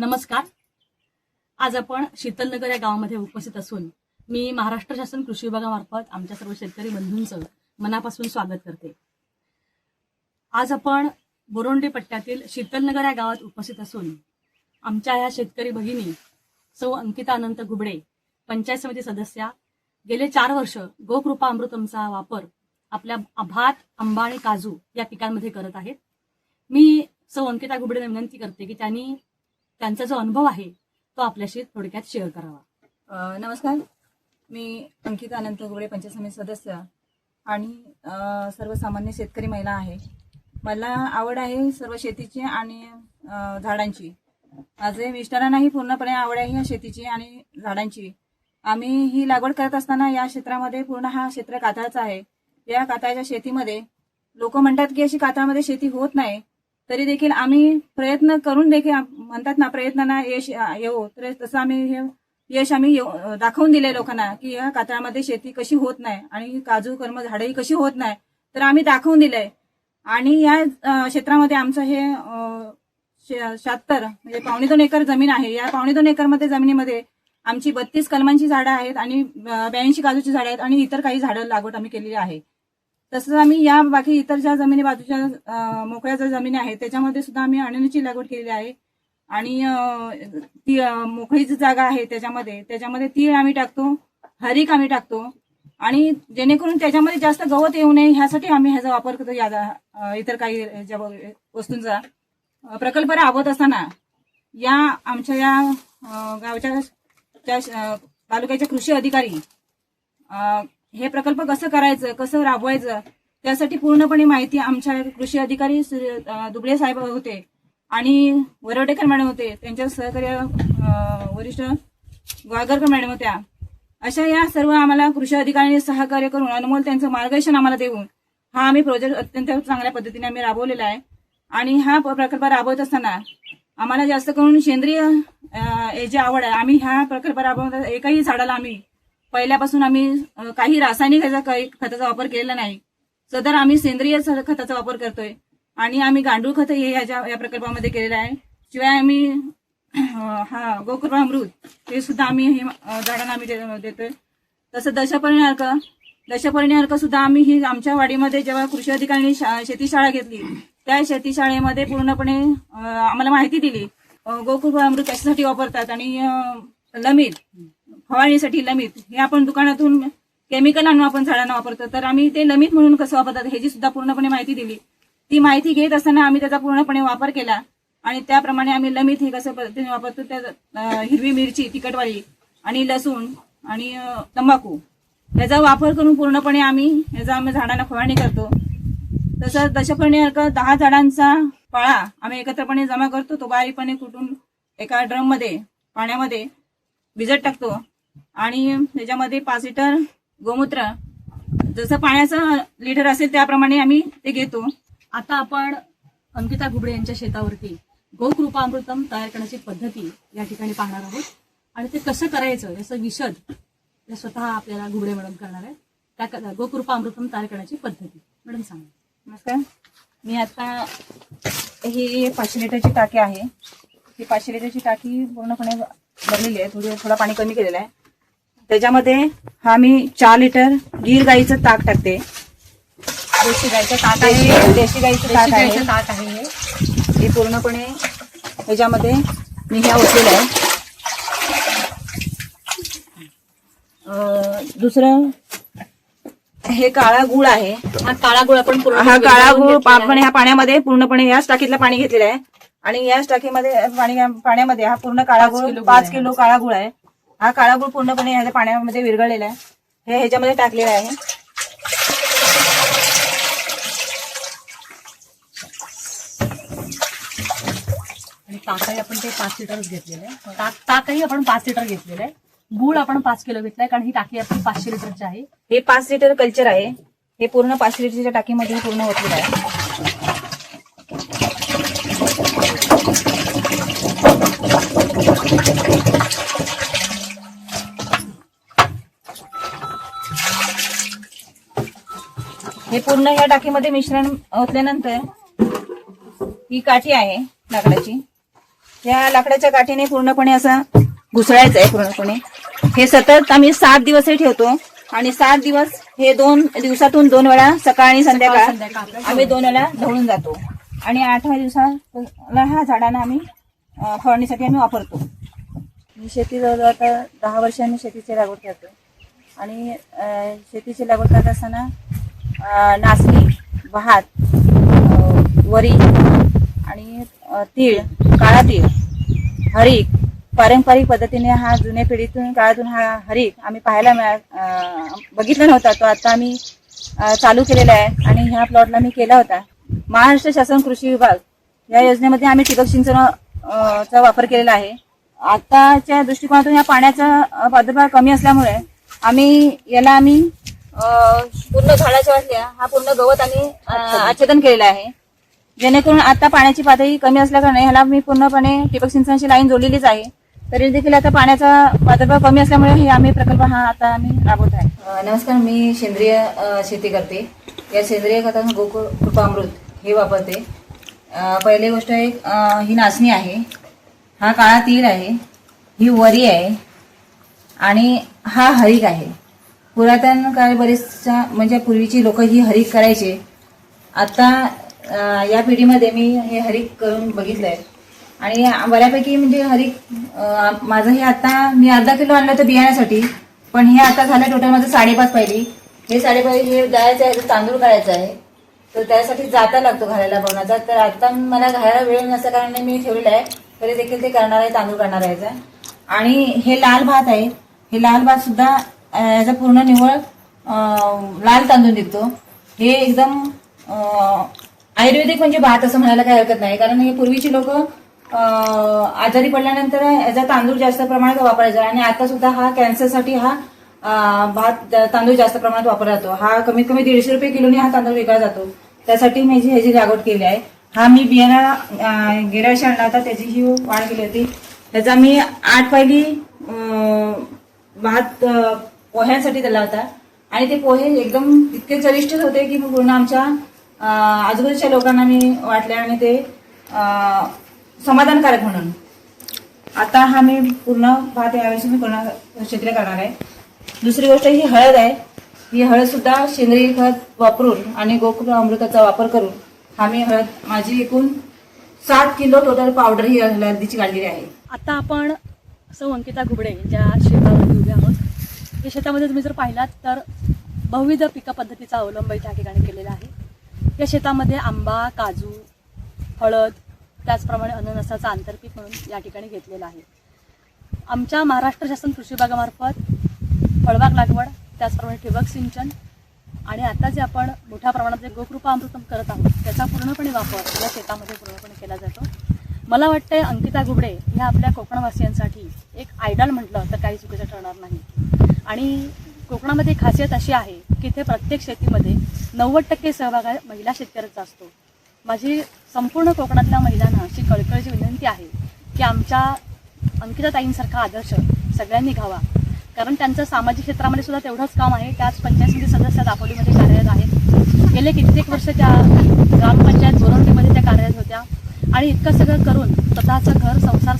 नमस्कार. आज आपण शीतलनगर या गावामध्ये उपस्थित असून मी महाराष्ट्र शासन कृषी विभागामार्फत आमच्या सर्व शेतकरी बंधूंचं मनापासून स्वागत करते. आज आपण बोरोंडी पट्ट्यातील शीतलनगर या गावात उपस्थित असून आमच्या या शेतकरी भगिनी सौ अंकिता अनंत घुबडे, पंचायत समिती सदस्या, गेले 4 वर्ष गोकृपा अमृतमचा वापर आपल्या भात, आंबा आणि काजू या पिकांमध्ये करत आहेत. मी सौ अंकिता घुबडेंना विनंती करते की त्यांचा जो अनुभव आहे तो आपल्याशी थोडक्यात शेअर करावा. नमस्कार, मी अंकिता अनंत घुबडे, पंचायत समिती सदस्य आणि सर्वसामान्य शेतकरी महिला आहे. मला आवड आहे सर्व शेतीची आणि झाडांची. माझे मिस्टरांनाही पूर्णपणे आवड आहे या शेतीची आणि झाडांची. आम्ही ही लागवड करत असताना या क्षेत्रामध्ये पूर्ण हा क्षेत्र कातळाचा आहे. या कातळाच्या शेतीमध्ये लोक म्हणतात की अशी कातळामध्ये शेती होत नाही, तरी देखील आम्ही प्रयत्न करून देखील म्हणतात ना, प्रयत्नांना यश येऊ, तर तसं आम्ही हे यश दाखवून दिले लोकांना की या कातळामध्ये शेती कशी होत नाही आणि काजू कर्म झाडंही कशी होत नाही, तर आम्ही दाखवून दिलंय. आणि या क्षेत्रामध्ये आमचं हे 76 म्हणजे 2.25 एकर जमीन आहे. या 2.25 एकरमध्ये जमिनीमध्ये आमची 32 कलमांची झाडं आहेत आणि 82 काजूची झाडं आहेत आणि इतर काही झाडं लागवड आम्ही केलेली आहे. तसंच आम्ही या बाकी इतर ज्या जमिनी बाजूच्या मोकळ्या ज्या जमिनी आहेत त्याच्यामध्ये सुद्धा आम्ही अननची लागवड केलेली आहे. आणि ती मोकळी जी जागा आहे त्याच्यामध्ये तीळ आम्ही टाकतो, हरीक आम्ही टाकतो आणि जेणेकरून त्याच्यामध्ये जास्त गवत येऊ नये ह्यासाठी आम्ही ह्याचा वापर करतो. इतर काही ज्या वस्तूंचा प्रकल्प राबवत असताना या आमच्या या गावच्या तालुक्याचे कृषी अधिकारी हे प्रकल्प कसं करायचं, कसं राबवायचं त्यासाठी पूर्णपणे माहिती आमच्या कृषी अधिकारी दुबळे साहेब होते आणि वरवडेकर मॅडम होते, त्यांच्या सहकार्य वरिष्ठ गोळगरकर मॅडम होत्या. अशा या सर्व आम्हाला कृषी अधिकाऱ्यांनी सहकार्य करून अनमोल त्यांचं मार्गदर्शन आम्हाला देऊन हा आम्ही प्रोजेक्ट अत्यंत चांगल्या पद्धतीने आम्ही राबवलेला आहे. आणि हा प्रकल्प राबवत असताना आम्हाला जास्त करून सेंद्रिय जे आवड आहे. आम्ही हा प्रकल्प राबवत एकाही झाडाला आम्ही पहिल्यापासून आम्ही काही रासायनिक खताचा वापर केलेला नाही. सदर आम्ही सेंद्रिय खताचा वापर करतोय आणि आम्ही गांडूळ खत हे या प्रकल्पामध्ये केलेलं आहे. शिवाय आम्ही हा गोकृपा अमृत हे सुद्धा आम्ही हे झाडांना आम्ही देतोय. तसं दशपर्णी अर्क सुद्धा आम्ही ही आमच्या वाडीमध्ये जेव्हा कृषी अधिकाऱ्यांनी शेती शाळा घेतली त्या शेती शाळेमध्ये पूर्णपणे आम्हाला माहिती दिली गोकृपा अमृत कशासाठी वापरतात आणि लमित फवारणीसाठी लमित हे आपण दुकानातून केमिकल आणून आपण झाडांना वापरतो, तर आम्ही ते लमित म्हणून कसं वापरतात ह्याची सुद्धा पूर्णपणे माहिती दिली. ती माहिती घेत असताना आम्ही त्याचा पूर्णपणे वापर केला आणि त्याप्रमाणे आम्ही लमित हे कसं पद्धतीने वापरतो त्या हिरवी मिरची, तिखटवाळी आणि लसूण आणि तंबाखू याचा वापर करून पूर्णपणे आम्ही झाडांना फवारणी करतो. तसंच दशपर्णी अर्क 10 झाडांचा पाळा आम्ही एकत्रपणे जमा करतो. तो बारीकपणे कुटून एका ड्रम मध्ये पाण्यामध्ये भिजत टाकतो आणि त्याच्यामध्ये 5 लिटर गोमूत्र, जसं पाण्याचं लिटर असेल त्याप्रमाणे आम्ही ते घेतो. आता आपण अंकिता घुबडे यांच्या शेतावरती गोकृपा अमृतम तयार करण्याची पद्धती या ठिकाणी पाहणार आहोत आणि ते कसं करायचं याचं विशद स्वतः आपल्याला घुबडे मॅडम करणार आहे. त्या गोकृपा अमृतम तयार करण्याची पद्धती मॅडम सांगा. नमस्कार, मी आता ही 500 लिटरची टाकी आहे. ही 500 लिटरची टाकी पूर्णपणे भरलेली आहे. थोडा पाणी कमी केलेलं आहे. त्याच्यामध्ये हा मी 4 लिटर गीर गाईचं ताक टाकते. देशी गाईचं ताक आहे. हे पूर्णपणे ह्याच्यामध्ये मी ह्या ओतलेलं आहे. दुसरं हे काळा गुळ आहे. हा काळा गुळ आपण ह्या पाण्यामध्ये पूर्णपणे याच टाकीतलं पाणी घेतलेलं आहे आणि याच टाकीमध्ये पाण्यामध्ये हा पूर्ण काळा गुळ 5 किलो काळा गुळ आहे. हा काळा गुळ पूर्णपणे ह्या पाण्यामध्ये विरघळलेला आहे. हे ह्याच्यामध्ये टाकलेलं आहे. आणि ताकही आपण ते 5 लिटरच घेतलेलं आहे. ताकही आपण 5 लिटर घेतलेलं आहे. गुळ आपण 5 किलो घेतलाय कारण ही टाकी आपली 500 लिटरची आहे. हे 5 लिटर कल्चर आहे. हे पूर्ण 500 लिटरच्या टाकीमध्ये पूर्ण ओतलेलं आहे. हे पूर्ण ह्या टाकीमध्ये मिश्रण ओतल्यानंतर ही काठी आहे लाकडाची, या लाकडाच्या काठीने पूर्णपणे असं घुसळायचं आहे पूर्णपणे. हे सतत आम्ही 7 दिवसही ठेवतो आणि 7 दिवस हे 2 दिवसातून 2 वेळा सकाळ आणि संध्याकाळ आम्ही 2 वेळा ढवळून जातो आणि 8व्या दिवसाला ह्या झाडांना आम्ही फवारणीसाठी आम्ही वापरतो. मी शेती जवळजवळ आता 10 वर्षांनी शेतीची लागवड करतो आणि शेतीची लागवड करत असताना नाचणी, भात, वरी आणि तीळ, काळा तीळ, हरीक पारंपरिक पद्धतीने हा जुन्या पिढीतून काळातून हा हरीक आम्ही पाहायला बघितला नव्हता. तो आता आम्ही चालू केलेला आहे आणि ह्या प्लॉटला मी केला होता. महाराष्ट्र शासन कृषी विभाग या योजनेमध्ये आम्ही ठिबक सिंचनाचा वापर केलेला आहे. आताच्या दृष्टिकोनातून या पाण्याचा प्रादुर्भाव कमी असल्यामुळे आम्ही पूर्ण झाडाच्या वाटल्या हा पूर्ण गवत आणि आच्छादन केलेलं आहे, जेणेकरून आता पाण्याची पातळी कमी असल्याकारणे ह्याला मी पूर्णपणे ठिबक सिंचनाची लाईन जोडलेलीच आहे. तरी देखील आता पाण्याचा प्रादुर्भाव कमी असल्यामुळे हे आम्ही प्रकल्प हा आता आम्ही राबवत आहे. नमस्कार, मी सेंद्रिय शेती करते. या सेंद्रिय खतातून गोकृपामृत हे वापरते. पहिली गोष्ट ही नाचणी आहे, हा काळा तीळ आहे, ही वरी आहे आणि हा हरीक आहे. पुरातन काळी बरेचसा म्हणजे पूर्वीची लोक ही हरीक करायचे. आता या पिढीमध्ये मी हे हरीक करून बघितलंय आणि बऱ्यापैकी म्हणजे हरीक माझं हे आता मी अर्धा किलो आणलं होतं बियाण्यासाठी, पण हे आता झालं टोटल माझं 5.5 पाहिली. हे 5.5 हे दळायचं आहे, तांदूळ काढायचा आहे, तर त्यासाठी जाता लागतो घालायला बनवायचा. तर आता मला घालायला वेळ नसल्या कारणाने मी ठेवलेलं आहे, तरी देखील ते करणार आहे, तांदूळ करणार आहे. आणि हे लाल भात आहे, हे लाल भात सुद्धा याचा पूर्ण निव्वळ लाल तांदूळ निघतो. हे एकदम आयुर्वेदिक म्हणजे भात असं म्हणायला काही हरकत नाही, कारण हे पूर्वीची लोक आजारी पडल्यानंतर याचा तांदूळ जास्त प्रमाणात वापरायचा आणि आता सुद्धा हा कॅन्सरसाठी हा भात तांदूळ जास्त प्रमाणात वापरला जातो. हा कमीत कमी 150 रुपये किलोने हा तांदूळ विकला जातो. त्यासाठी मी ह्याची लागवड केली आहे. हा मी बियाणा गेल्या वर्षी आणला होता, त्याची ही वाढ केली होती. त्याचा मी 8 पायली भात पोह्यांसाठी दिला होता आणि ते पोहे एकदम इतके चविष्ट होते की पूर्ण आमच्या आजूबाजूच्या लोकांना मी वाटले आणि ते समाधानकारक म्हणून. आता हा मी पूर्ण भात यावर्षी मी पूर्ण क्षेत्र करणार आहे. दुसरी गोष्ट ही हळद आहे. ही हळद सुद्धा सेंद्रिय खत वापरून आणि गोकुळ अमृताचा वापर करून आम्ही हळद माझी एकूण 7 किलो टोटल पावडर ही हळदीची काढलेली आहे. आता आपण सौ अंकिता घुबडे ज्या शेतावरती उभे आहोत, या शेतामध्ये तुम्ही जर पाहिलात तर बहुविध पिका पद्धतीचा अवलंब त्या ठिकाणी केलेला आहे. या शेतामध्ये आंबा, काजू, हळद, त्याचप्रमाणे अननसाचा आंतरपीक म्हणून या ठिकाणी घेतलेला आहे. आमच्या महाराष्ट्र शासन कृषी विभागामार्फत फळबाग लागवड, त्याचप्रमाणे ठिबक सिंचन आणि आता जे आपण मोठ्या प्रमाणात जे गोकृपा अमृतम करत आहोत त्याचा पूर्णपणे वापर या शेतामध्ये पूर्णपणे केला जातो. मला वाटतंय अंकिता घुबडे ह्या आपल्या कोकणवासियांसाठी एक आयडॉल म्हटलं तर काही चुकीचं ठरणार नाही. आणि कोकणामध्ये खासियत अशी आहे की इथे प्रत्येक शेतीमध्ये 90% सहभाग हा महिला शेतकऱ्याचा असतो. माझी संपूर्ण कोकणातल्या महिलांना अशी कळकळीची विनंती आहे की आमच्या अंकिताताईंसारखा आदर्श सगळ्यांनी घ्यावा, कारण त्यांचं सामाजिक क्षेत्रामध्ये सुद्धा तेवढंच काम आहे. त्याच पंचायत समिती सदस्य दापोलीमध्ये कार्यरत आहेत. गेले कित्येक वर्ष त्या ग्रामपंचायत बोरवलीमध्ये त्या कार्यरत होत्या आणि इतकं सगळं करून स्वतःचं घर संसार